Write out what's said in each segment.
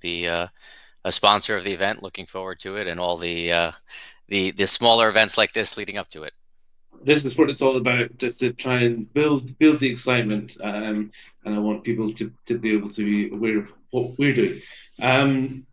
be a sponsor of the event. Looking forward to it, and all the smaller events like this leading up to it. This is what it's all about, just to try and build the excitement, and I want people to be able to be aware of what we're doing. Um,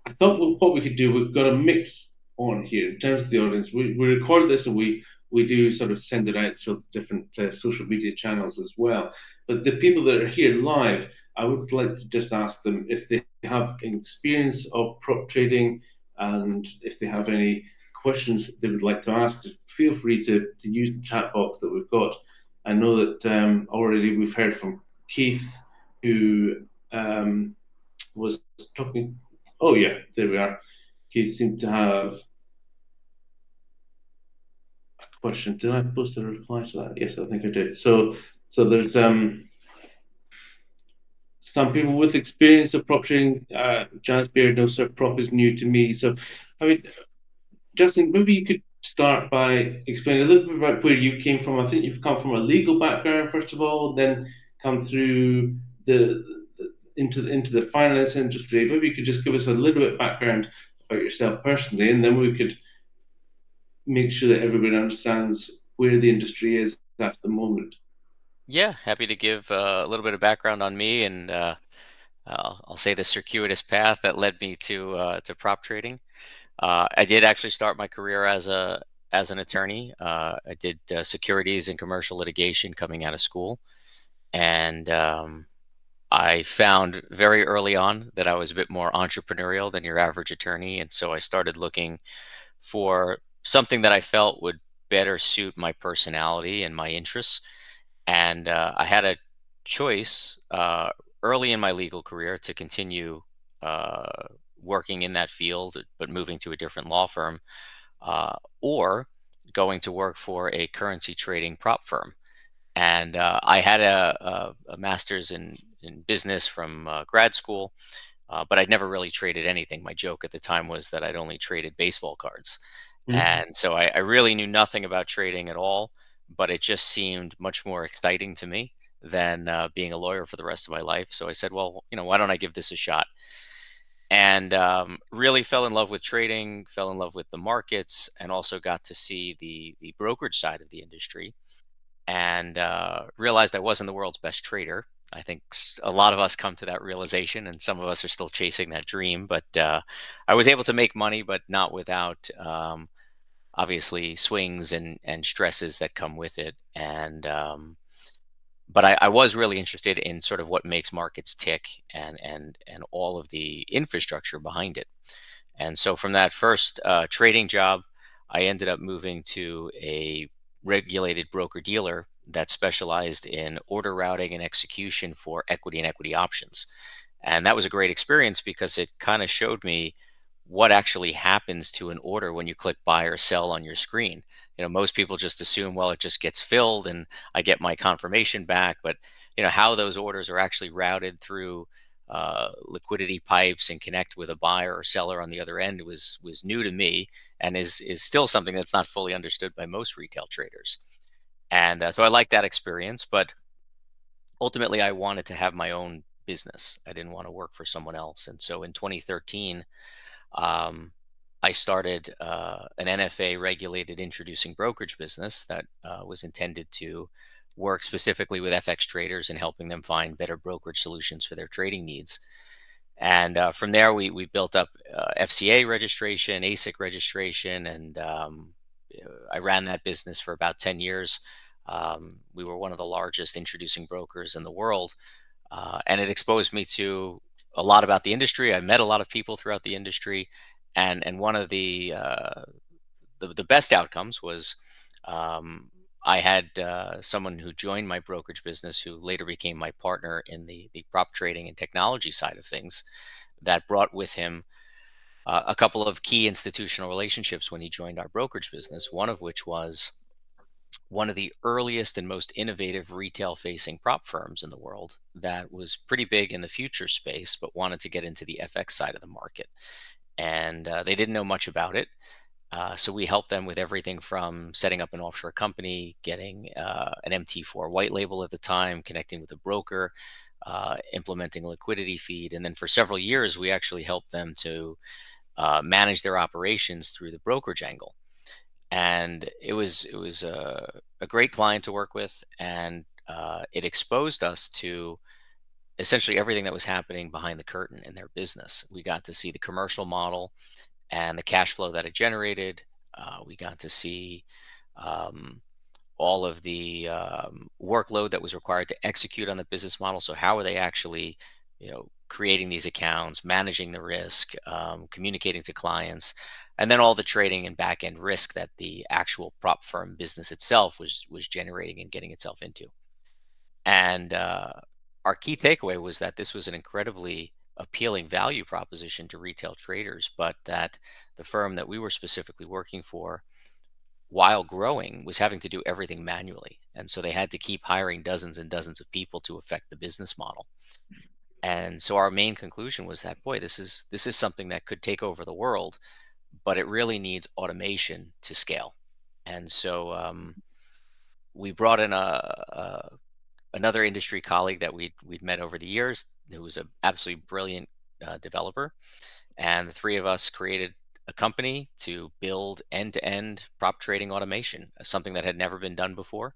I thought what we could do, we've got a mix on here in terms of the audience. We record this and we do sort of send it out to different social media channels as well. But the people that are here live, I would like to just ask them if they have experience of prop trading, and if they have any questions they would like to ask, feel free to use the chat box that we've got. I know that already we've heard from Keith, who was talking. Oh yeah, there we are. He seemed to have a question. Did I post a reply to that? Yes, I think I did. So there's some people with experience of prop trading. Jazz Beard, no sir, prop is new to me. So I mean, Justin, maybe you could start by explaining a little bit about where you came from. I think you've come from a legal background first of all, then come through the into the finance industry. Maybe you could just give us a little bit of background about yourself personally, and then we could make sure that everybody understands where the industry is at the moment. Yeah, happy to give a little bit of background on me, and I'll say the circuitous path that led me to prop trading. I did actually start my career as an attorney. I did securities and commercial litigation coming out of school, and I found very early on that I was a bit more entrepreneurial than your average attorney, and so I started looking for something that I felt would better suit my personality and my interests. And I had a choice early in my legal career to continue working in that field, but moving to a different law firm, or going to work for a currency trading prop firm. And I had a master's in business from grad school, but I'd never really traded anything. My joke at the time was that I'd only traded baseball cards. Mm. And so I really knew nothing about trading at all, but it just seemed much more exciting to me than being a lawyer for the rest of my life. So I said, well, why don't I give this a shot? And really fell in love with trading, fell in love with the markets, and also got to see the brokerage side of the industry, and realized I wasn't the world's best trader. I think a lot of us come to that realization, and some of us are still chasing that dream. But I was able to make money, but not without obviously swings and stresses that come with it. And but I was really interested in sort of what makes markets tick, and all of the infrastructure behind it. And so from that first trading job, I ended up moving to a regulated broker dealer that specialized in order routing and execution for equity and equity options. And that was a great experience because it kind of showed me what actually happens to an order when you click buy or sell on your screen. Most people just assume, well, it just gets filled and I get my confirmation back. But how those orders are actually routed through liquidity pipes and connect with a buyer or seller on the other end was new to me, and is still something that's not fully understood by most retail traders. And so I like that experience, but ultimately I wanted to have my own business. I didn't want to work for someone else. And so in 2013, um, I started an NFA regulated introducing brokerage business that was intended to work specifically with FX traders and helping them find better brokerage solutions for their trading needs. And from there, we built up FCA registration, ASIC registration, and I ran that business for about 10 years. We were one of the largest introducing brokers in the world, and it exposed me to a lot about the industry. I met a lot of people throughout the industry, and one of the best outcomes was I had someone who joined my brokerage business who later became my partner in the prop trading and technology side of things, that brought with him a couple of key institutional relationships when he joined our brokerage business, one of which was one of the earliest and most innovative retail facing prop firms in the world that was pretty big in the future space, but wanted to get into the FX side of the market. And they didn't know much about it. So we helped them with everything from setting up an offshore company, getting an MT4 white label at the time, connecting with a broker, implementing a liquidity feed. And then for several years, we actually helped them to manage their operations through the brokerage angle. And it was a great client to work with, and it exposed us to essentially everything that was happening behind the curtain in their business. We got to see the commercial model and the cash flow that it generated. We got to see um, all of the workload that was required to execute on the business model. So how are they actually, creating these accounts, managing the risk, communicating to clients, and then all the trading and back end risk that the actual prop firm business itself was generating and getting itself into. And our key takeaway was that this was an incredibly appealing value proposition to retail traders, but that the firm that we were specifically working for, while growing, was having to do everything manually. And so they had to keep hiring dozens and dozens of people to affect the business model. And so our main conclusion was that, boy, this is something that could take over the world, but it really needs automation to scale. And so we brought in another industry colleague that we'd met over the years, who was an absolutely brilliant developer, and the three of us created a company to build end-to-end prop trading automation, something that had never been done before.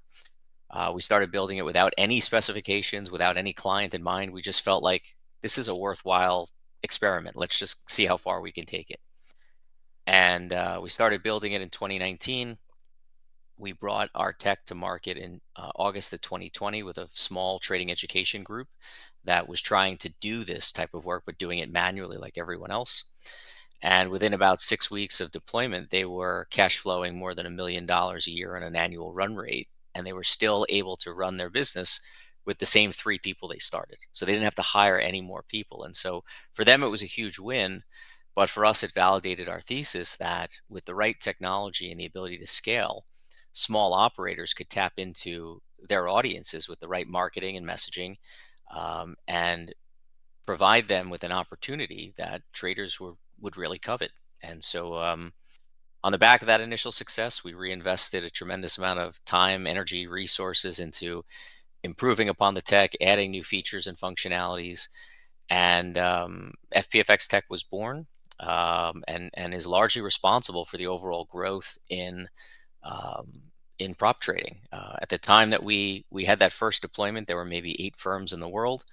We started building it without any specifications, without any client in mind. We just felt like this is a worthwhile experiment. Let's just see how far we can take it. And we started building it in 2019. We brought our tech to market in August of 2020 with a small trading education group that was trying to do this type of work, but doing it manually like everyone else. And within about 6 weeks of deployment, they were cash flowing more than $1 million a year on an annual run rate. And they were still able to run their business with the same three people they started. So they didn't have to hire any more people. And so for them, it was a huge win. But for us, it validated our thesis that with the right technology and the ability to scale, small operators could tap into their audiences with the right marketing and messaging, and provide them with an opportunity that traders would really covet. And so, on the back of that initial success, we reinvested a tremendous amount of time, energy, resources into improving upon the tech, adding new features and functionalities. And FPFX Tech was born, and is largely responsible for the overall growth um, in prop trading. At the time that we had that first deployment, there were maybe 8 firms in the world.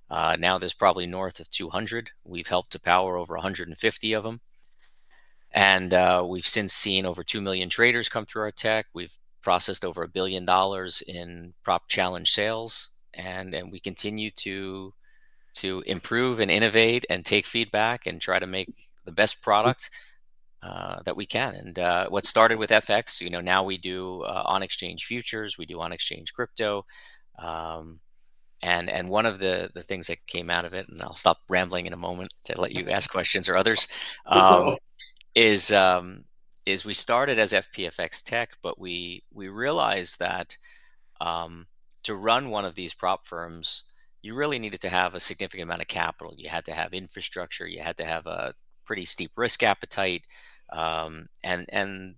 Now there's probably north of 200. We've helped to power over 150 of them. And we've since seen over 2 million traders come through our tech. We've processed over $1 billion in prop challenge sales. And we continue to improve and innovate and take feedback and try to make the best product that we can. And what started with FX, now we do on exchange futures, we do on exchange crypto. Um, and one of the things that came out of it, and I'll stop rambling in a moment to let you ask questions or others, No um, problem. is um, is we started as FPFX Tech, but we realized that um, to run one of these prop firms, you really needed to have a significant amount of capital. You had to have infrastructure. You had to have a pretty steep risk appetite, and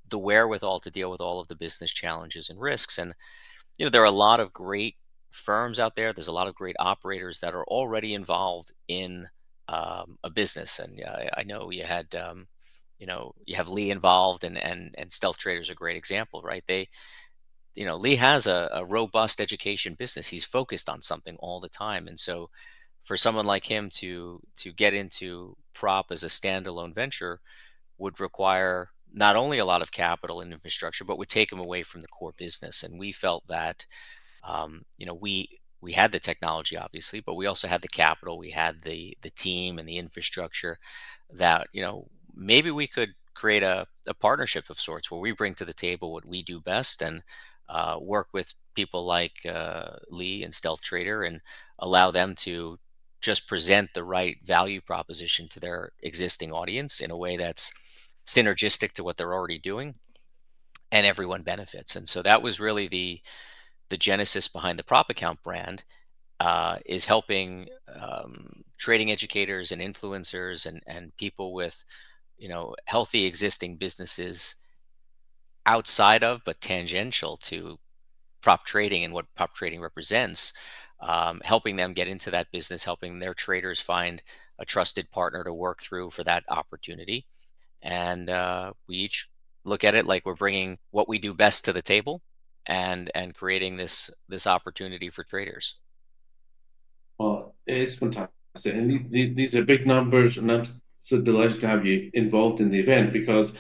the wherewithal to deal with all of the business challenges and risks. And there are a lot of great firms out there. There's a lot of great operators that are already involved in a business. And I know you have Lee involved, and Stealth Trader is a great example, right? Lee has a robust education business. He's focused on something all the time. And so for someone like him to get into prop as a standalone venture would require not only a lot of capital and infrastructure, but would take him away from the core business. And we felt that we had the technology, obviously, but we also had the capital, we had the team and the infrastructure that maybe we could create a partnership of sorts where we bring to the table what we do best, and work with people like Lee and Stealth Trader, and allow them to just present the right value proposition to their existing audience in a way that's synergistic to what they're already doing, and everyone benefits. And so that was really the genesis behind the PropAccount brand, is helping trading educators and influencers and people with healthy existing businesses outside of but tangential to prop trading and what prop trading represents, helping them get into that business, helping their traders find a trusted partner to work through for that opportunity. And we each look at it like we're bringing what we do best to the table, and creating this opportunity for traders. Well, it is fantastic. And these are big numbers, and I'm so delighted to have you involved in the event because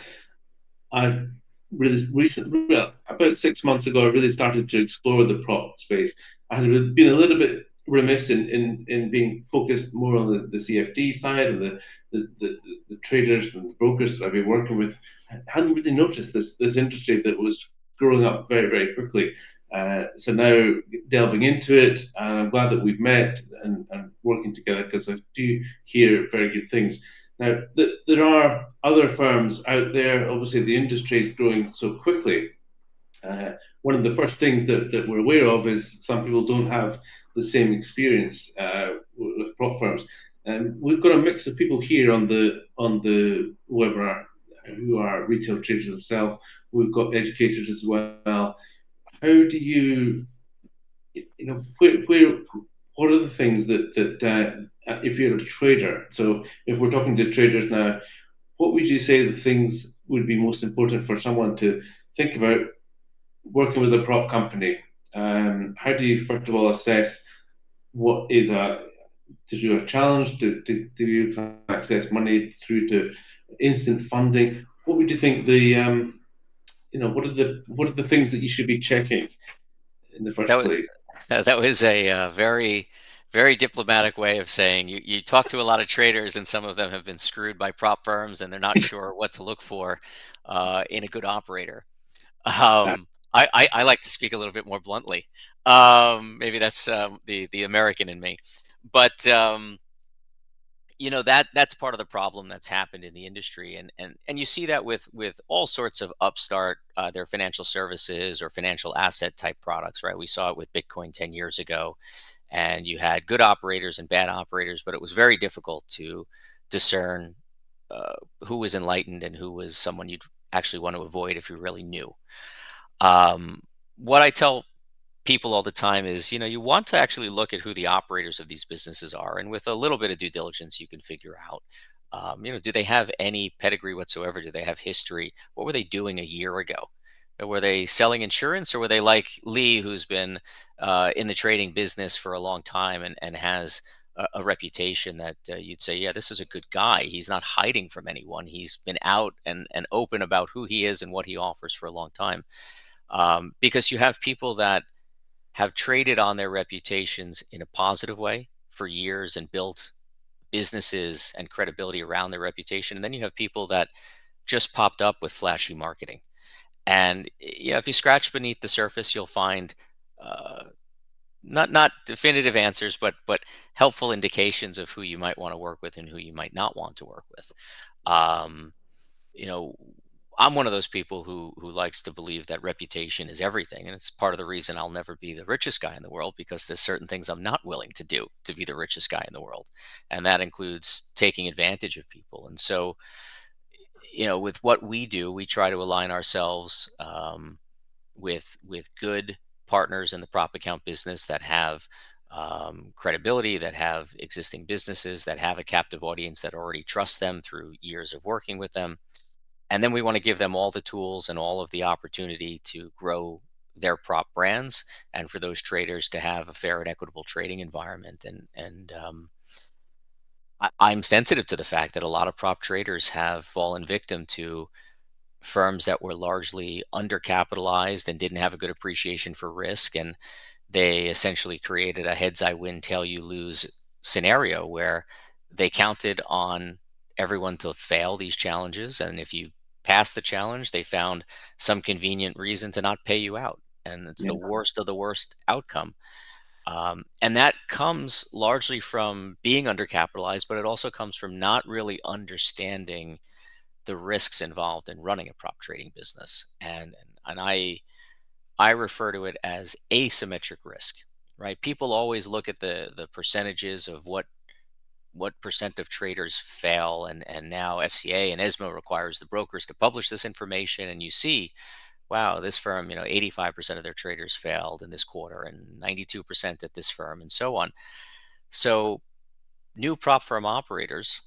I've really recently, well, about 6 months ago, I really started to explore the prop space. I had been a little bit remiss in being focused more on the CFD side and the traders and the brokers that I've been working with. I hadn't really noticed this industry that was growing up very, very quickly. So now delving into it, I'm glad that we've met and working together because I do hear very good things. Now, there are other firms out there. Obviously, the industry is growing so quickly. One of the first things that we're aware of is some people don't have the same experience with prop firms. And we've got a mix of people here on the webinar who are retail traders themselves. We've got educators as well. How do where what are the things that if you're a trader? So if we're talking to traders now, what would you say the things would be most important for someone to think about working with a prop company? How do you first of all assess what is a to do a challenge to you access money through to instant funding? What would you think what are the things that you should be checking in the That first was place? that was a very very diplomatic way of saying you talk to a lot of traders, and some of them have been screwed by prop firms, and they're not sure what to look for in a good operator. I like to speak a little bit more bluntly. Maybe that's the American in me, but that's part of the problem that's happened in the industry, and you see that with all sorts of upstart, their financial services or financial asset type products, right? We saw it with Bitcoin 10 years ago, and you had good operators and bad operators, but it was very difficult to discern uh, who was enlightened and who was someone you'd actually want to avoid if you really knew. What I tell people all the time is, you want to actually look at who the operators of these businesses are, and with a little bit of due diligence, you can figure out, do they have any pedigree whatsoever? Do they have history? What were they doing a year ago? Were they selling insurance, or were they like Lee, who's been in the trading business for a long time, and has a reputation that you'd say, yeah, this is a good guy. He's not hiding from anyone. He's been out and open about who he is and what he offers for a long time. Because you have people that have traded on their reputations in a positive way for years and built businesses and credibility around their reputation. And then you have people that just popped up with flashy marketing. And if you scratch beneath the surface, you'll find uh, not definitive answers, but helpful indications of who you might want to work with and who you might not want to work with. Um, you know, I'm one of those people who likes to believe that reputation is everything, and it's part of the reason I'll never be the richest guy in the world, because there's certain things I'm not willing to do to be the richest guy in the world, and that includes taking advantage of people. And so, with what we do, we try to align ourselves with good partners in the prop account business that have credibility, that have existing businesses, that have a captive audience that already trusts them through years of working with them, and then we want to give them all the tools and all of the opportunity to grow their prop brands, and for those traders to have a fair and equitable trading environment. And I'm sensitive to the fact that a lot of prop traders have fallen victim to firms that were largely undercapitalized and didn't have a good appreciation for risk, and they essentially created a heads I win, tail you lose scenario where they counted on everyone to fail these challenges. And if you pass the challenge, they found some convenient reason to not pay you out. And it's the Yeah. worst of the worst outcome. And that comes largely from being undercapitalized, but it also comes from not really understanding the risks involved in running a prop trading business. And I refer to it as asymmetric risk, right? People always look at the percentages of what percent of traders fail, and now FCA and ESMO requires the brokers to publish this information, and you see wow, this firm, 85% of their traders failed in this quarter and 92% at this firm and so on. So new prop firm operators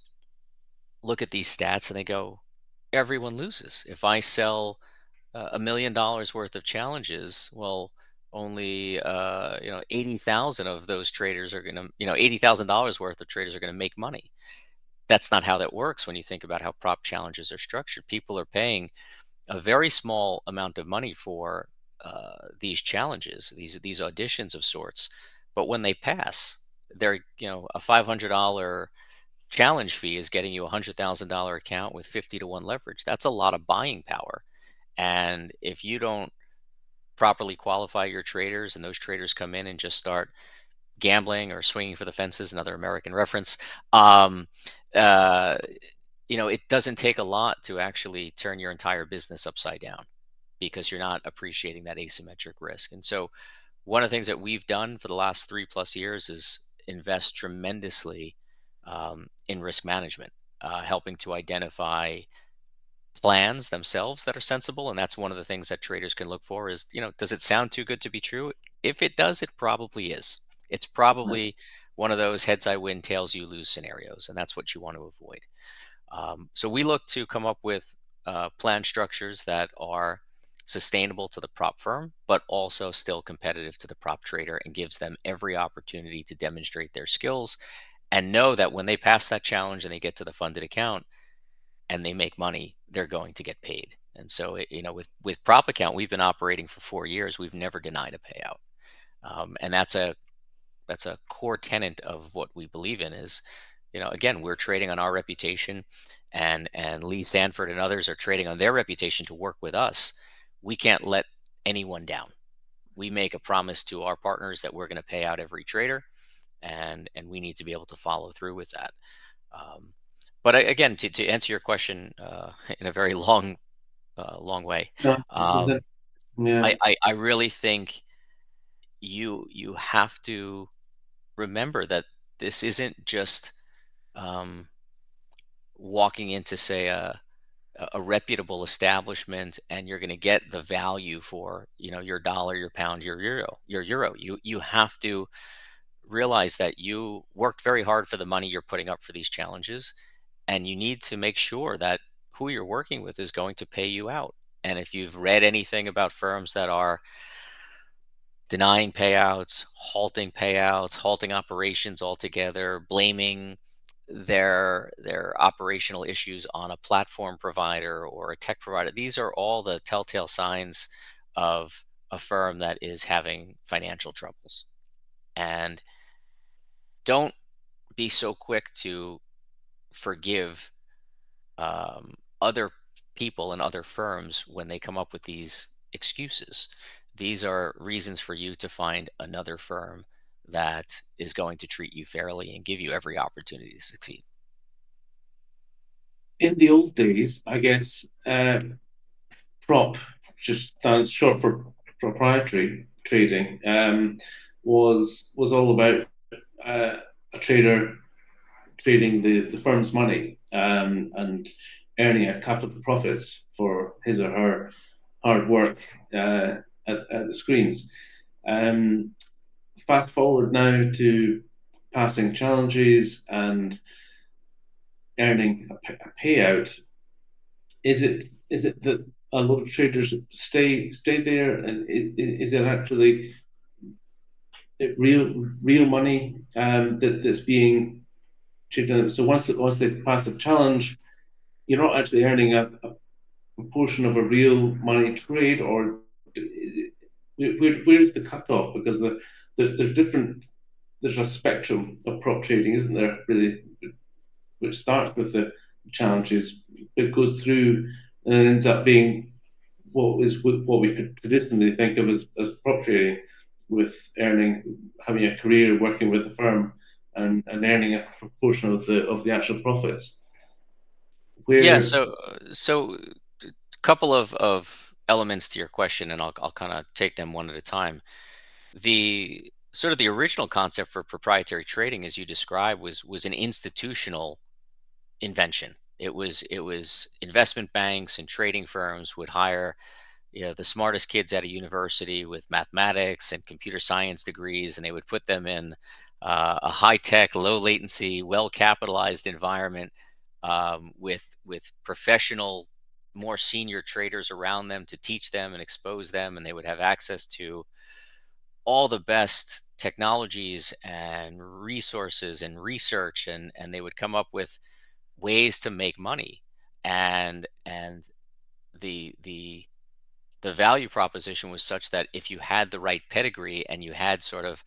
look at these stats and they go, everyone loses. If I sell $1 million worth of challenges, well, only 80,000 of those traders are going to, $80,000 worth of traders are going to make money. That's not how that works when you think about how prop challenges are structured. People are paying a very small amount of money for these challenges, these auditions of sorts. But when they pass, they're a $500 challenge fee is getting you a $100,000 account with 50 to 1 leverage. That's a lot of buying power. And if you don't properly qualify your traders and those traders come in and just start gambling or swinging for the fences, another American reference, um, uh, it doesn't take a lot to actually turn your entire business upside down because you're not appreciating that asymmetric risk. And so, one of the things that we've done for the last 3+ years is invest tremendously in risk management, helping to identify plans themselves that are sensible. And that's one of the things that traders can look for is, does it sound too good to be true? If it does, it probably is. It's probably one of those heads I win, tails you lose scenarios. And that's what you want to avoid. So we look to come up with plan structures that are sustainable to the prop firm, but also still competitive to the prop trader and gives them every opportunity to demonstrate their skills and know that when they pass that challenge and they get to the funded account and they make money, they're going to get paid. And so, with PropAccount, we've been operating for 4 years. We've never denied a payout, and that's a core tenet of what we believe in. Is again, we're trading on our reputation, and Lee Sanford and others are trading on their reputation to work with us. We can't let anyone down. We make a promise to our partners that we're going to pay out every trader, and we need to be able to follow through with that. Um, but again, to answer your question in a very long way, No, um, yeah. I really think you have to remember that this isn't just um, walking into, say, a reputable establishment and you're going to get the value for your dollar, your pound, your euro. You have to realize that you worked very hard for the money you're putting up for these challenges, and you need to make sure that who you're working with is going to pay you out. And if you've read anything about firms that are denying payouts, halting operations altogether, blaming their operational issues on a platform provider or a tech provider. These are all the telltale signs of a firm that is having financial troubles. And don't be so quick to forgive other people and other firms when they come up with these excuses. These are reasons for you to find another firm that is going to treat you fairly and give you every opportunity to succeed. In the old days, I guess prop just stands short for proprietary trading. Was all about a trader trading the firm's money and earning a capital profits for his or her hard work at the screens. Um, Fast forward now to passing challenges and earning a payout. Is it that a lot of traders stay there, and is it actually real money that's being traded? So once they pass the challenge, you're not actually earning a portion of a real money trade, or where's the cutoff? Because there's different there's a spectrum of prop trading, isn't there? Really, which starts with the challenges, it goes through and ends up being what we could traditionally think of as prop trading, with having a career working with a firm and earning a proportion of the actual profits. Yeah, Where so a couple of elements to your question, and I'll kind of take them one at a time. The sort of the original concept for proprietary trading, as you described, was an institutional invention. It was investment banks and trading firms would hire the smartest kids at a university with mathematics and computer science degrees, and they would put them in a high-tech, low-latency, well-capitalized environment with professional, more senior traders around them to teach them and expose them, and they would have access to all the best technologies and resources and research, and they would come up with ways to make money. And the value proposition was such that if you had the right pedigree and you had sort of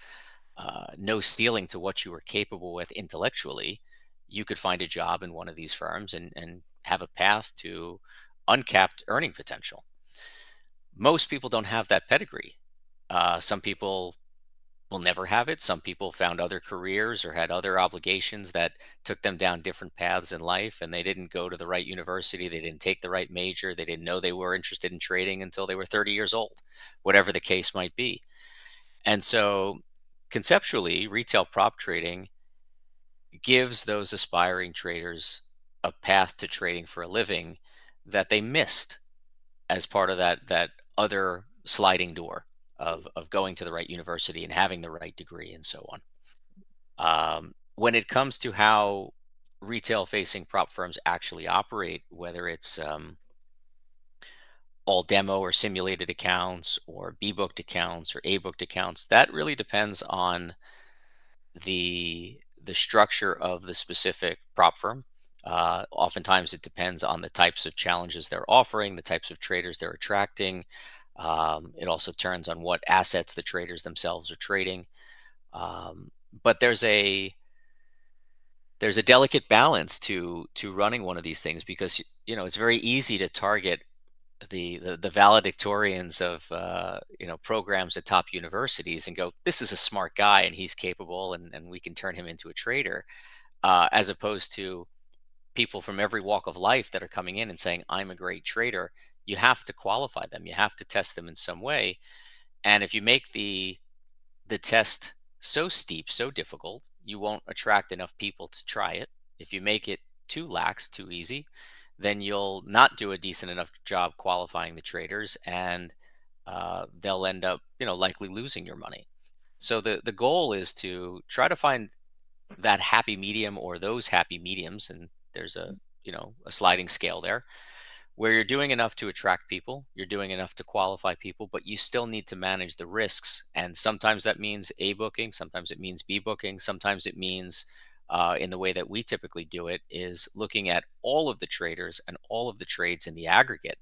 no ceiling to what you were capable with intellectually, you could find a job in one of these firms and have a path to uncapped earning potential. Most people don't have that pedigree. Some people will never have it. Some people found other careers or had other obligations that took them down different paths in life, and they didn't go to the right university. They didn't take the right major. They didn't know they were interested in trading until they were 30 years old, whatever the case might be. And so, conceptually, retail prop trading gives those aspiring traders a path to trading for a living that they missed as part of that other sliding door of going to the right university and having the right degree and so on. When it comes to how retail facing prop firms actually operate, whether it's all demo or simulated accounts or B booked accounts or A booked accounts, that really depends on the structure of the specific prop firm. Oftentimes, it depends on the types of challenges they're offering, the types of traders they're attracting. It also turns on what assets the traders themselves are trading. But there's a delicate balance to running one of these things because it's very easy to target the valedictorians of programs at top universities and go, this is a smart guy and he's capable and we can turn him into a trader, as opposed to people from every walk of life that are coming in and saying, I'm a great trader. You have to qualify them, you have to test them in some way. And if you make the test so steep, so difficult, you won't attract enough people to try it. If you make it too lax, too easy, then you'll not do a decent enough job qualifying the traders, and they'll end up, likely losing your money. So the goal is to try to find that happy medium or those happy mediums, and there's a sliding scale there where you're doing enough to attract people, you're doing enough to qualify people, but you still need to manage the risks. And sometimes that means A booking, sometimes it means B booking, sometimes it means, in the way that we typically do it, is looking at all of the traders and all of the trades in the aggregate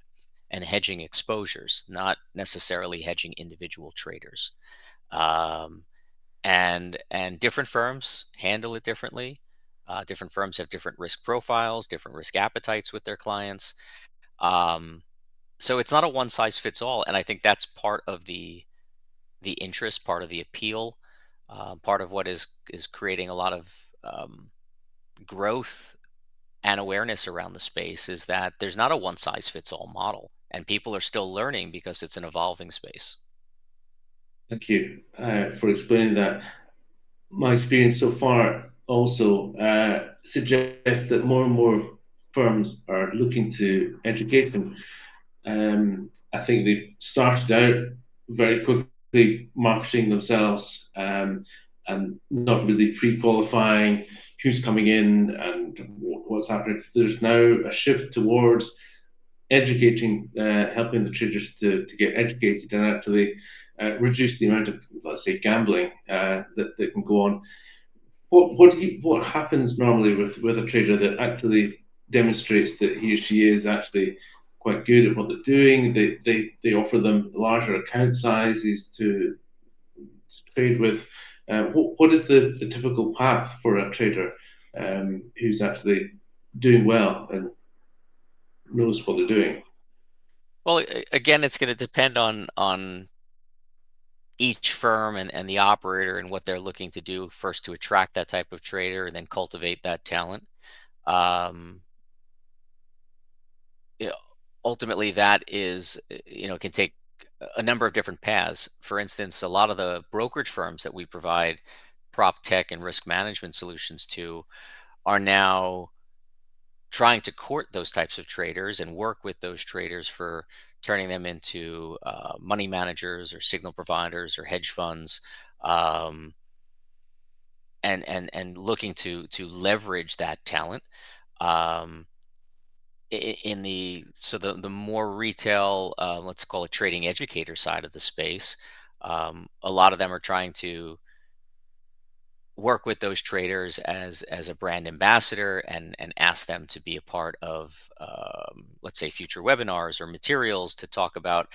and hedging exposures, not necessarily hedging individual traders. Um, and different firms handle it differently. Different firms have different risk profiles, different risk appetites with their clients. Um, so it's not a one size fits all, and I think that's part of the interest, part of the appeal, part of what is creating a lot of growth and awareness around the space is that there's not a one size fits all model, and people are still learning because it's an evolving space. Thank you for explaining that. My experience so far also suggests that more and more firms are looking to education. I think they've started out very quickly marketing themselves and not really pre-qualifying who's coming in and what's happening. There's now a shift towards educating, helping the traders to get educated and actually reduce the amount of, let's say, gambling that can go on. What happens normally with a trader that actually demonstrates that he or she is actually quite good at what they're doing? They offer them larger account sizes to trade with. What is the typical path for a trader who's actually doing well and knows what they're doing? Well, again, it's going to depend on each firm and the operator and what they're looking to do first to attract that type of trader and then cultivate that talent. Um, you know, ultimately, that is, can take a number of different paths. For instance, a lot of the brokerage firms that we provide prop tech and risk management solutions to are now trying to court those types of traders and work with those traders for turning them into money managers or signal providers or hedge funds, um, and looking to leverage that talent. Um, in the so the more retail, let's call it trading educator side of the space, a lot of them are trying to work with those traders as a brand ambassador, and ask them to be a part of, let's say, future webinars or materials to talk about,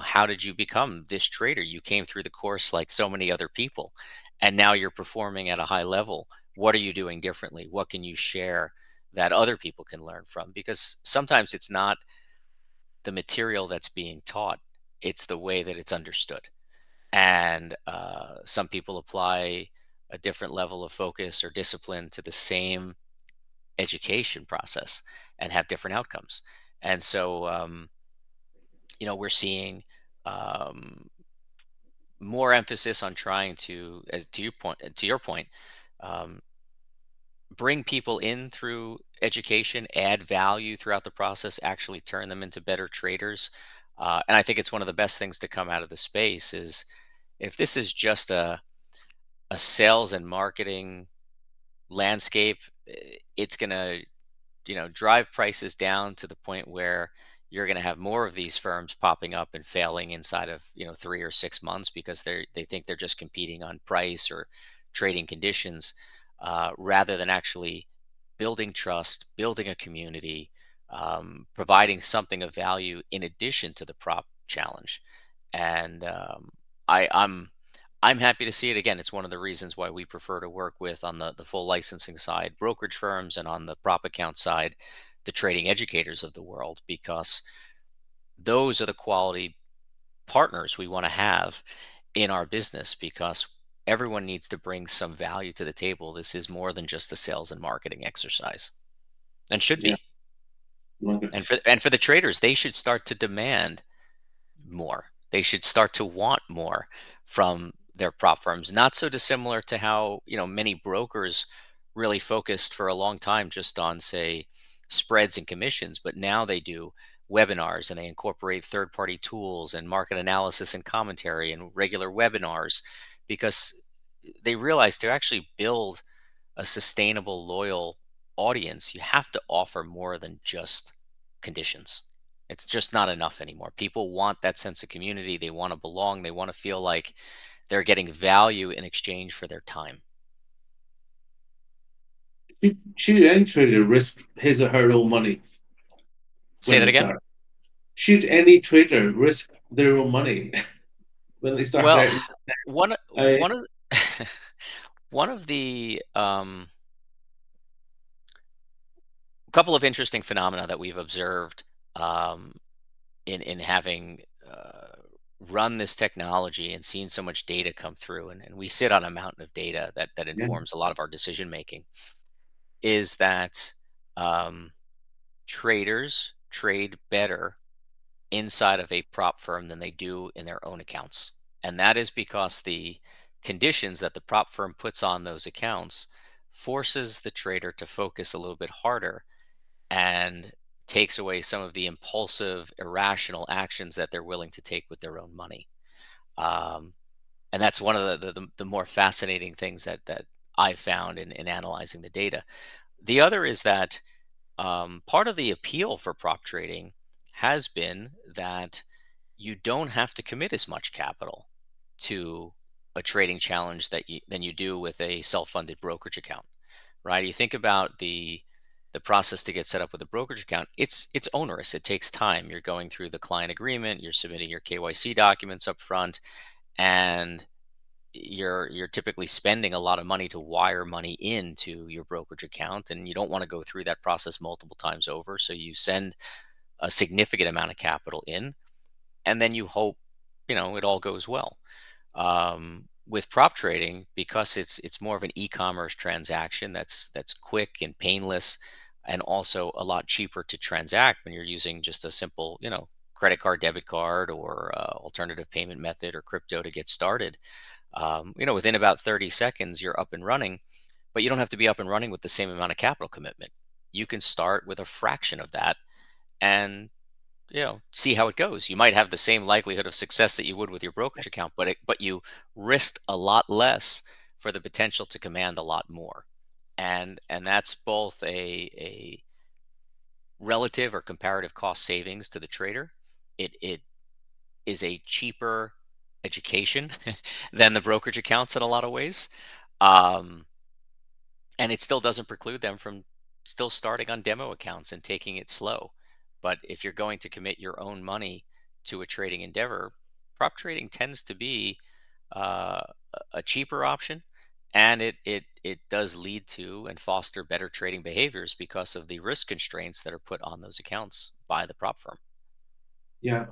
how did you become this trader? You came through the course like so many other people, and now you're performing at a high level. What are you doing differently? What can you share that other people can learn from? Because sometimes it's not the material that's being taught, it's the way that it's understood. And some people apply a different level of focus or discipline to the same education process and have different outcomes. And so, we're seeing um, more emphasis on trying to, as to your point, um, bring people in through education, add value throughout the process, actually turn them into better traders. And I think it's one of the best things to come out of the space is, if this is just a sales and marketing landscape, it's going to, drive prices down to the point where you're going to have more of these firms popping up and failing inside of, 3 or 6 months, because they think they're just competing on price or trading conditions, rather than actually building trust, building a community, providing something of value in addition to the prop challenge. And I'm happy to see it. Again, it's one of the reasons why we prefer to work with, on the full licensing side, brokerage firms, and on the prop account side, the trading educators of the world, because those are the quality partners we want to have in our business, because everyone needs to bring some value to the table. This is more than just a sales and marketing exercise, and should Yeah. be. Okay. And for the traders, they should start to demand more. They should start to want more from their prop firms. Not so dissimilar to how, many brokers really focused for a long time just on, say, spreads and commissions, but now they do webinars, and they incorporate third-party tools and market analysis and commentary and regular webinars, because they realize, to actually build a sustainable, loyal audience, you have to offer more than just conditions. It's just not enough anymore. People want that sense of community. They want to belong. They want to feel like they're getting value in exchange for their time. Should any trader risk his or her own money Say when that they again? start? Should any trader risk their own money when they start Well, out? one I, one of one of the couple of interesting phenomena that we've observed, um, in having run this technology and seen so much data come through, and we sit on a mountain of data that yeah. informs a lot of our decision making, is that um, traders trade better inside of a prop firm than they do in their own accounts. And that is because the conditions that the prop firm puts on those accounts forces the trader to focus a little bit harder, and takes away some of the impulsive, irrational actions that they're willing to take with their own money. Um, and that's one of the more fascinating things that I found in analyzing the data. The other is that, part of the appeal for prop trading has been that you don't have to commit as much capital to a trading challenge than you do with a self-funded brokerage account, right? You think about the process to get set up with a brokerage account. It's onerous. It takes time. You're going through the client agreement. You're submitting your KYC documents up front, and you're typically spending a lot of money to wire money into your brokerage account, and you don't want to go through that process multiple times over. So you send a significant amount of capital in, and then you hope, it all goes well. With prop trading, because it's more of an e-commerce transaction that's quick and painless, and also a lot cheaper to transact when you're using just a simple, credit card, debit card, or alternative payment method, or crypto to get started. Within about 30 seconds, you're up and running, but you don't have to be up and running with the same amount of capital commitment. You can start with a fraction of that, and see how it goes. You might have the same likelihood of success that you would with your brokerage account, but you risked a lot less for the potential to command a lot more. And that's both a relative or comparative cost savings to the trader. It is a cheaper education than the brokerage accounts in a lot of ways. Um, and it still doesn't preclude them from still starting on demo accounts and taking it slow. But if you're going to commit your own money to a trading endeavor, prop trading tends to be a cheaper option, and it does lead to and foster better trading behaviors because of the risk constraints that are put on those accounts by the prop firm. Yeah,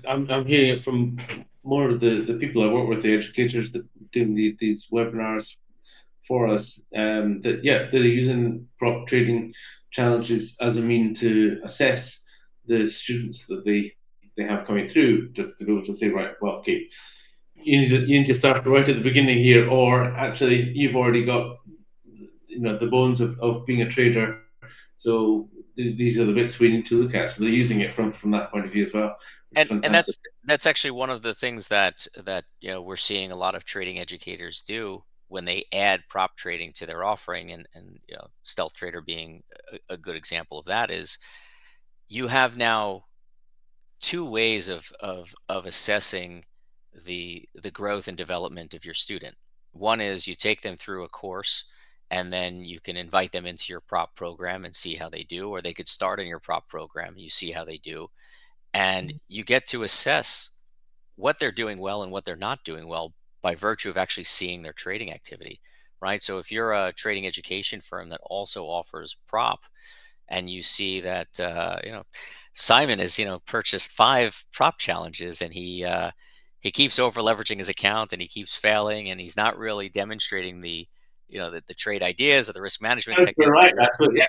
I'm hearing it from more of the people I work with, the educators that doing these webinars for us. That yeah, they're using prop trading challenges as a mean to assess the students that they have coming through, just to be able to say, right, well, okay, you need to start right at the beginning here, or actually you've already got the bones of being a trader. So these are the bits we need to look at. So they're using it from that point of view as well, which is And fantastic. that's actually one of the things that we're seeing a lot of trading educators do when they add prop trading to their offering, and stealth trader being a good example of that. Is you have now two ways of assessing the growth and development of your student. One is you take them through a course, and then you can invite them into your prop program and see how they do, or they could start in your prop program and you see how they do, and you get to assess what they're doing well and what they're not doing well by virtue of actually seeing their trading activity, right? So if you're a trading education firm that also offers prop, and you see that Simon has purchased 5 prop challenges, and he keeps over leveraging his account, and he keeps failing, and he's not really demonstrating the trade ideas or the risk management You're techniques right, actually.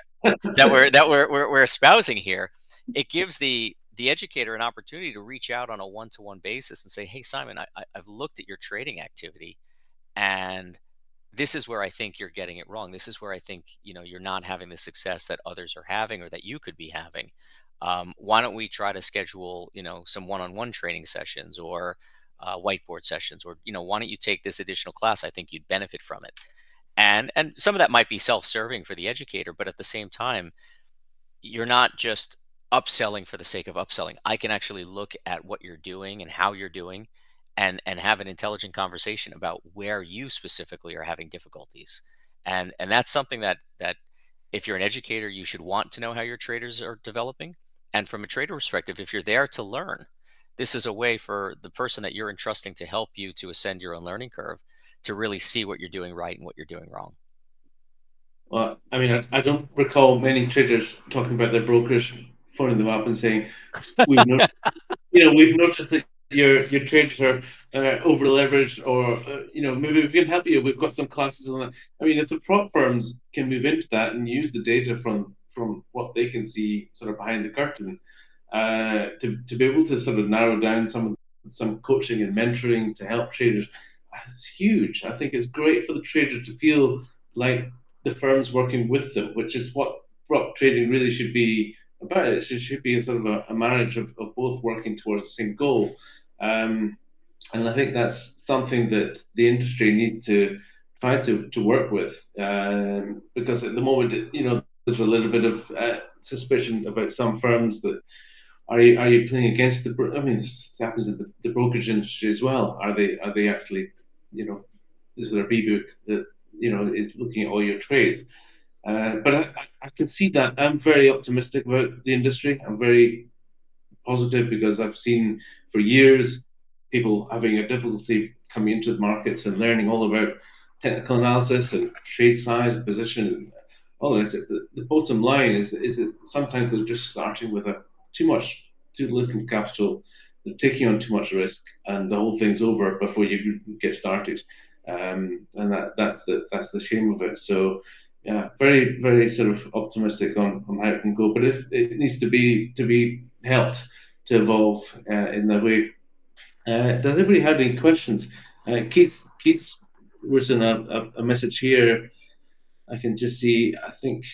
that we're espousing here. It gives the educator an opportunity to reach out on a one-to-one basis and say, hey, Simon, I've looked at your trading activity, and this is where I think you're getting it wrong. This is where I think you're not having the success that others are having or that you could be having. Why don't we try to schedule some one-on-one training sessions, or whiteboard sessions, or why don't you take this additional class? I think you'd benefit from it. And some of that might be self-serving for the educator, but at the same time, you're not just upselling for the sake of upselling. I can actually look at what you're doing and how you're doing, and have an intelligent conversation about where you specifically are having difficulties. And that's something that if you're an educator, you should want to know how your traders are developing. And from a trader perspective, if you're there to learn, this is a way for the person that you're entrusting to help you to ascend your own learning curve to really see what you're doing right and what you're doing wrong. Well, I mean, I don't recall many traders talking about their brokers, phoning them up and saying, "We've no we've noticed that your trades are over leveraged, or maybe we can help you. We've got some classes on that." I mean, if the prop firms can move into that and use the data from what they can see sort of behind the curtain, to be able to sort of narrow down some coaching and mentoring to help traders, it's huge. I think it's great for the trader to feel like the firm's working with them, which is what prop trading really should be about. It should be a sort of a marriage of both working towards the same goal. Um, and I think that's something that the industry needs to try to work with, because at the moment, there's a little bit of suspicion about some firms that are you playing against the? I mean, this happens in the brokerage industry as well. Are they actually, you know, is there a B book that is looking at all your trades? But I can see that. I'm very optimistic about the industry. I'm very positive because I've seen for years people having a difficulty coming into the markets and learning all about technical analysis and trade size and position and all this. The bottom line is that sometimes they're just starting with too little capital. They're taking on too much risk, and the whole thing's over before you get started. And that's the shame of it. So yeah, very very sort of optimistic on how it can go, but if it needs to be helped to evolve in that way. Does anybody have any questions? Keith's written a message here. I can just see. I think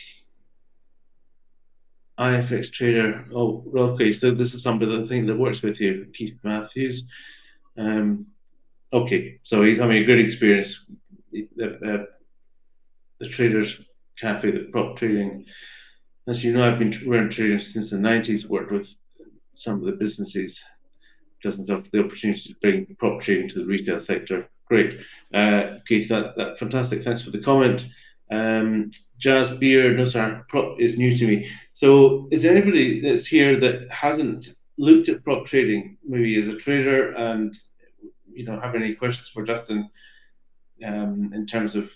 IFX trader. Oh, okay. So this is somebody that I think that works with you, Keith Matthews. Um, okay, so he's having a good experience. The Traders Cafe, the prop trading. As you know, I've been running trading since the 90s, worked with some of the businesses. Doesn't have the opportunity to bring prop trading to the retail sector. Great. Keith, that fantastic. Thanks for the comment. Jazz beer, no, sorry, prop is new to me. So, is there anybody that's here that hasn't looked at prop trading, maybe as a trader, and have any questions for Justin in terms of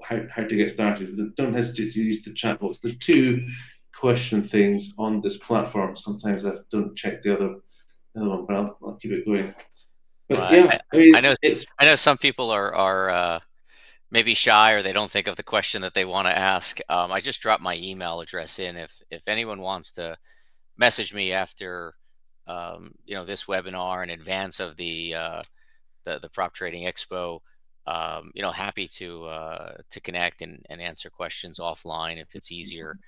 how to get started? Don't hesitate to use the chat box. There are two question things on this platform. Sometimes I don't check the other one, but I'll keep it going. But Well, yeah, I I mean, know it's I know some people are maybe shy or they don't think of the question that they want to ask. I just dropped my email address in. If anyone wants to message me after this webinar in advance of the Prop Trading Expo, happy to connect and answer questions offline if it's easier.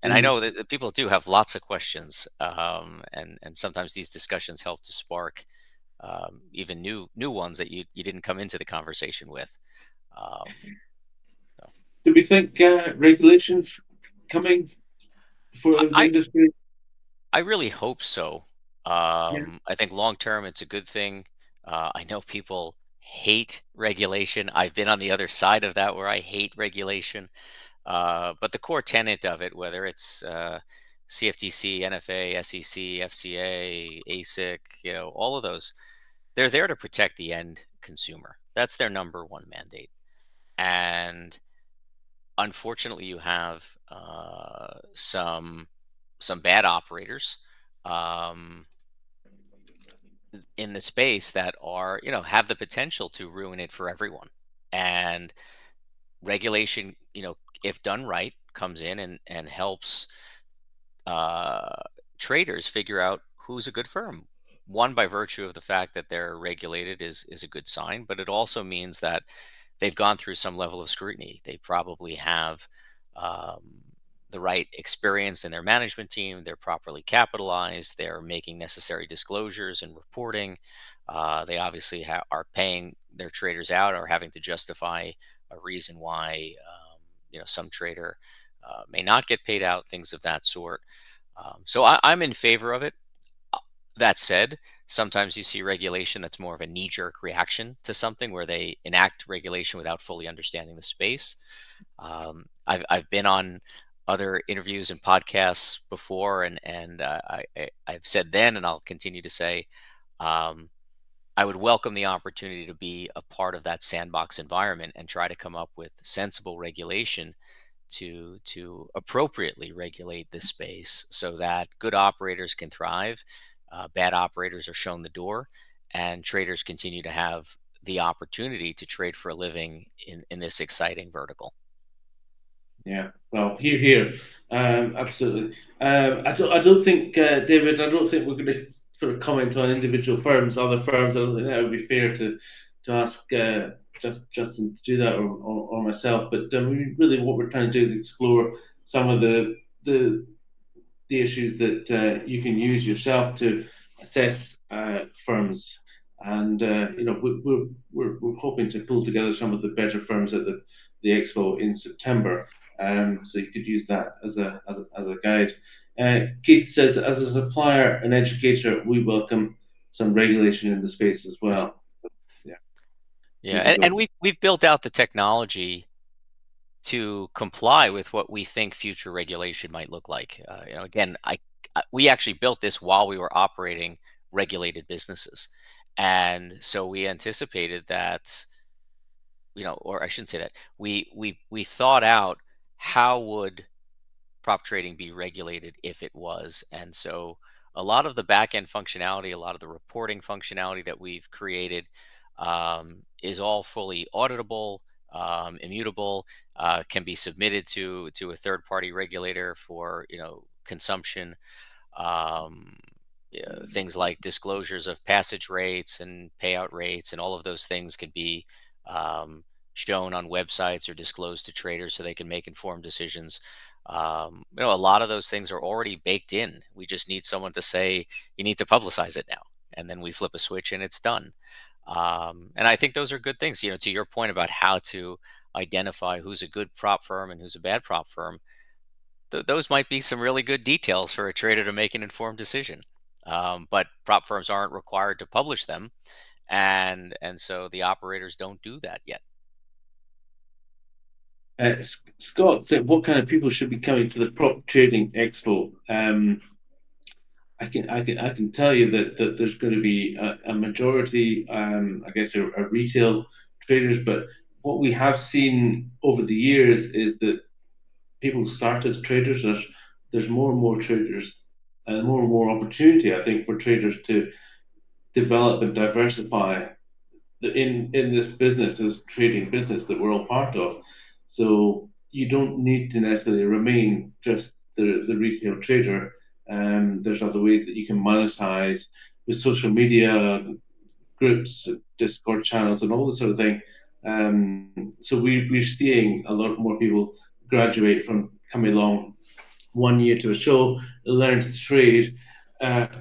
And I know mm, that people do have lots of questions, and sometimes these discussions help to spark even new ones that you didn't come into the conversation with. Um, so do we think regulations coming for the I industry? I really hope so. Yeah. I think long term it's a good thing. I know people hate regulation. I've been on the other side of that where I hate regulation. But the core tenet of it, whether it's CFTC, NFA, SEC, FCA, ASIC, all of those, they're there to protect the end consumer. That's their number one mandate. And unfortunately, you have some bad operators um, in the space that are, have the potential to ruin it for everyone. And regulation, if done right, comes in and helps uh, traders figure out who's a good firm. One, by virtue of the fact that they're regulated is a good sign, but it also means that they've gone through some level of scrutiny. They probably have um, the right experience in their management team. They're properly capitalized. They're making necessary disclosures and reporting. They obviously are paying their traders out or having to justify a reason why some trader may not get paid out, things of that sort. So I'm in favor of it. Uh, That said, sometimes you see regulation that's more of a knee jerk reaction to something where they enact regulation without fully understanding the space. I've been on other interviews and podcasts before, and I've said then, and I'll continue to say, um, I would welcome the opportunity to be a part of that sandbox environment and try to come up with sensible regulation to appropriately regulate this space so that good operators can thrive, bad operators are shown the door, and traders continue to have the opportunity to trade for a living in this exciting vertical. Yeah, well, here. Absolutely. I don't think, David. I don't think we're going to sort of comment on individual firms, other firms. I don't think that would be fair to ask Justin to do that, or myself. But really, what we're trying to do is explore some of the issues that you can use yourself to assess firms. And we're hoping to pull together some of the better firms at the expo in September. So you could use that as a guide. Keith says, as a supplier and educator, we welcome some regulation in the space as well. Yeah, Yeah, good to and go. we've built out the technology to comply with what we think future regulation might look like. Again, we actually built this while we were operating regulated businesses, and so we anticipated that, or I shouldn't say that. We thought out how would prop trading be regulated if it was, and so a lot of the back end functionality, a lot of the reporting functionality that we've created is all fully auditable, immutable, can be submitted to a third party regulator for consumption. um, Things like disclosures of passage rates and payout rates and all of those things can be um, shown on websites or disclosed to traders so they can make informed decisions. A lot of those things are already baked in. We just need someone to say, you need to publicize it now. And then we flip a switch and it's done. And I think those are good things, to your point about how to identify who's a good prop firm and who's a bad prop firm. Those might be some really good details for a trader to make an informed decision. But prop firms aren't required to publish them. And so the operators don't do that yet. Scott said, "What kind of people should be coming to the Prop Trading Expo?" I can tell you that there's going to be a majority, I guess, are retail traders. But what we have seen over the years is that people start as traders. There's more and more traders and more opportunity, I think, for traders to develop and diversify in this business, this trading business that we're all part of. So you don't need to necessarily remain just the retail trader. There's other ways that you can monetize with social media groups, Discord channels, and all this sort of thing. So we're seeing a lot more people graduate from coming along 1 year to a show, learn to trade,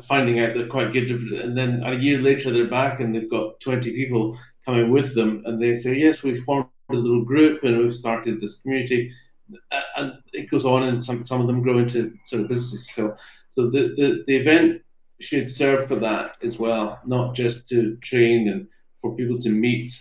finding out they're quite good, and then a year later they're back and they've got 20 people coming with them, and they say, "Yes, we've formed a little group and we've started this community," and it goes on, and some of them grow into sort of businesses. So the event should serve for that as well, not just to train and for people to meet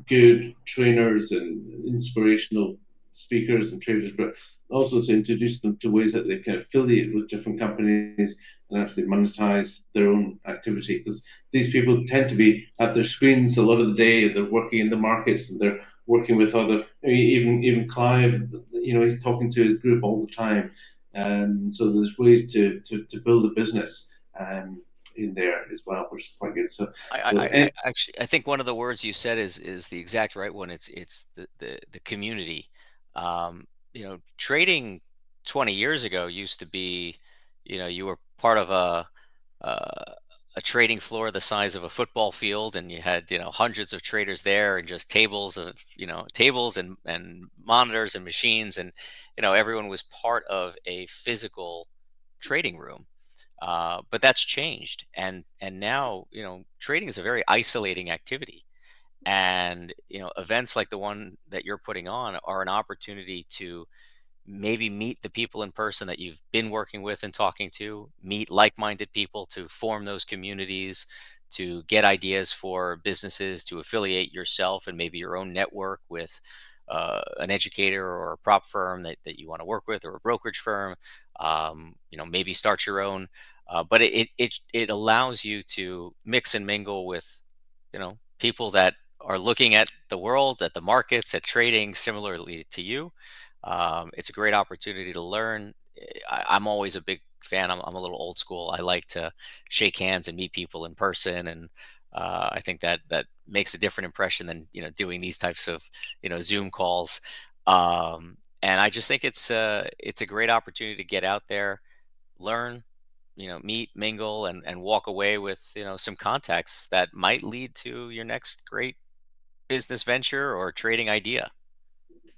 good trainers and inspirational speakers and traders, but also to introduce them to ways that they can affiliate with different companies and actually monetize their own activity. Because these people tend to be at their screens a lot of the day. They're working in the markets and they're working with other. Even Clive, he's talking to his group all the time. So there's ways to build a business in there as well, which is quite good. So I, so I, and I actually I think one of the words you said is the exact right one. It's the community. Trading 20 years ago used to be, you were part of uh, a trading floor the size of a football field, and you had hundreds of traders there, and just tables and monitors and machines, and everyone was part of a physical trading room. But that's changed, and now trading is a very isolating activity, and events like the one that you're putting on are an opportunity to maybe meet the people in person that you've been working with and talking to, meet like-minded people to form those communities, to get ideas for businesses, to affiliate yourself and maybe your own network with an educator or a prop firm that you want to work with, or a brokerage firm. Maybe start your own. But it allows you to mix and mingle with people that are looking at the world, at the markets, at trading similarly to you. It's a great opportunity to learn. I'm always a big fan. I'm a little old school. I like to shake hands and meet people in person, and I think that makes a different impression than doing these types of Zoom calls. And I just think it's a great opportunity to get out there, learn, meet, mingle, and walk away with some contacts that might lead to your next great business venture or trading idea.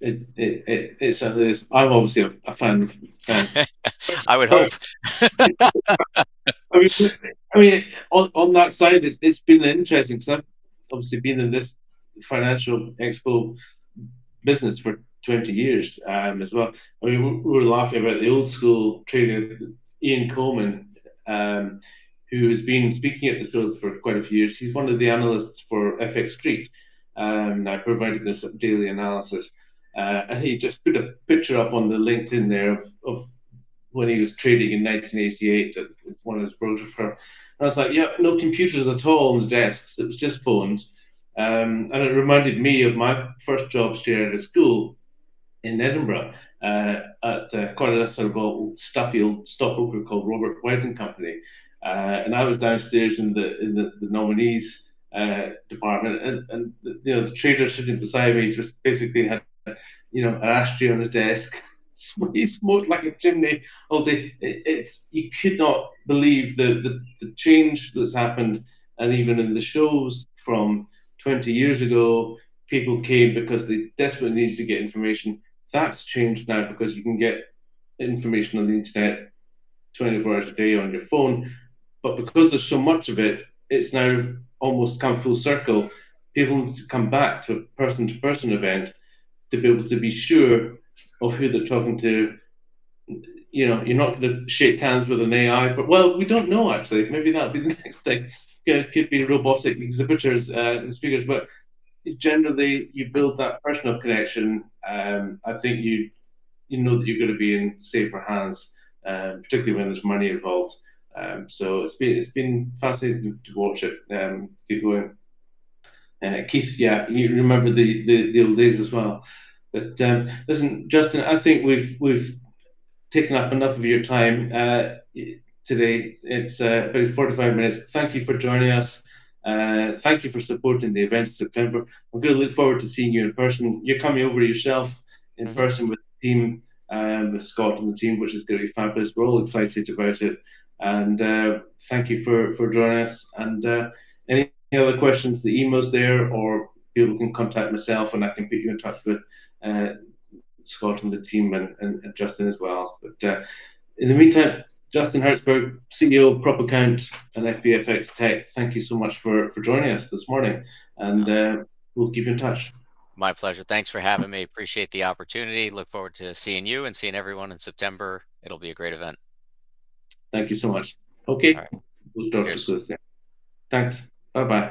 it certainly is. I'm obviously a fan. I would But hope. I mean, I mean, on that side, it's been interesting because I've obviously been in this financial expo business for 20 years as well. I mean, we were laughing about the old school trader, Ian Coleman, um, who has been speaking at the show for quite a few years. He's one of the analysts for FX Street. I provided this daily analysis. And he just put a picture up on the LinkedIn there of when he was trading in 1988 as one of his brokerage firms. And I was like, yeah, no computers at all on the desks. It was just phones. And it reminded me of my first job straight out of school in Edinburgh at quite a sort of old, stuffy old stockbroker called Robert White and Company. And I was downstairs in the nominees department, and the trader sitting beside me just basically had an ashtray on his desk. He smoked like a chimney all day. It's you could not believe the change that's happened, and even in the shows from 20 years ago, people came because they desperately needed to get information. That's changed now because you can get information on the internet 24 hours a day on your phone. But because there's so much of it, it's now almost come full circle. People need to come back to a person event to be able to be sure of who they're talking to. You know, you're not going to shake hands with an AI, but well, we don't know actually. Maybe that'll be the next thing. You know, it could be robotic exhibitors and speakers, but generally you build that personal connection. I think you know that you're going to be in safer hands, particularly when there's money involved. So it's been fascinating to watch it keep going. Keith, yeah, you remember the old days as well. But listen, Justin, I think we've taken up enough of your time today. It's about 45 minutes. Thank you for joining us. Thank you for supporting the event in September. I'm going to look forward to seeing you in person. You're coming over yourself in Hmm. person with the team, with Scott and the team, which is going to be fabulous. We're all excited about it. And thank you for joining us. And any other questions, the email's there, or people can contact myself and I can put you in touch with uh, Scott and the team and Justin as well. But in the meantime, Justin Hertzberg, CEO of PropAccount and FBFX Tech, thank you so much for joining us this morning. And No, we'll keep in touch. my pleasure. Thanks for having me. Appreciate the opportunity. Look forward to seeing you and seeing everyone in September. It'll be a great event. Thank you so much. All Okay, right. we'll start to Cheers. close there. Thanks. Bye bye.